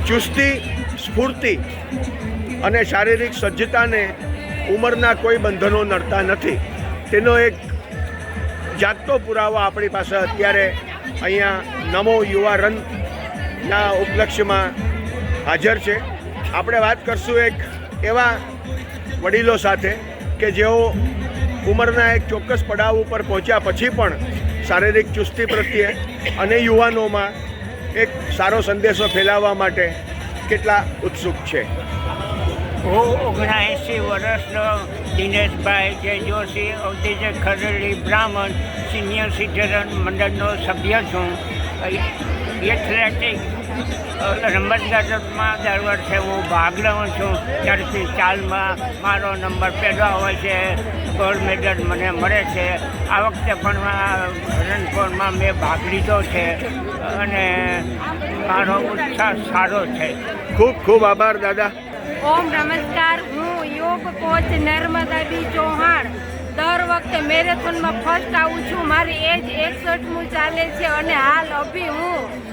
ચુસ્તી, સ્ફૂર્તિ અને શારીરિક સજ્જતાને ઉંમરના કોઈ બંધનો નડતા નથી, તેનો એક જાગતો પુરાવો આપણી પાસે અત્યારે અહીંયા નમો યુવા રનના ઉપલક્ષ્યમાં હાજર છે. આપણે વાત કરશું એક એવા વડીલો સાથે કે જેઓ ઉંમરના એક ચોક્કસ પડાવ ઉપર પહોંચ્યા પછી પણ શારીરિક ચુસ્તી પ્રત્યે અને યુવાનોમાં એક સારો સંદેશો ફેલાવવા માટે કેટલા ઉત્સુક છે. હું 79 વર્ષનો દિનેશભાઈ જય જોશી અવધેજ ખરેડી બ્રાહ્મણ સિનિયર સિટીઝન મંડળનો સભ્ય છું. એથ્લેટિક રમતગમતમાં દર વર્ષે હું ભાગ લઉં છું. ત્યારથી ચાલમાં મારો નંબર પહેલો હોય છે, ગોલ્ડ મેડલ મને મળે છે. આ વખતે પણ રનફોરમાં મેં ભાગ લીધો છે અને મારો ઉત્સાહ સારો છે. ખૂબ ખૂબ આભાર દાદા. ઓમ નમસ્કાર. હું યોગ કોચ નર્મદાબી ચૌહાણ દર વખતે મેરેથોનમાં ફર્સ્ટ આવું છું. મારી એજ 61 ચાલે છે અને હાલ અભી હું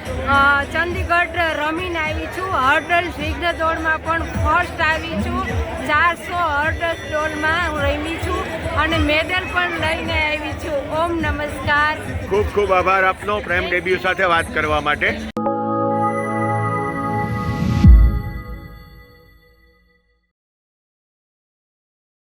ચંદીગઢ રમીને આવી છું. હર્ડલ શીઘ્ર દોડમાં પણ ફર્સ્ટ આવી છું. 400 હર્ડલ દોડમાં હું રમી છું અને મેડલ પણ લઈને આવી છું. ઓમ નમસ્કાર. ખૂબ ખૂબ આભાર આપનો પ્રેમ ડેબ્યુ સાથે વાત કરવા માટે.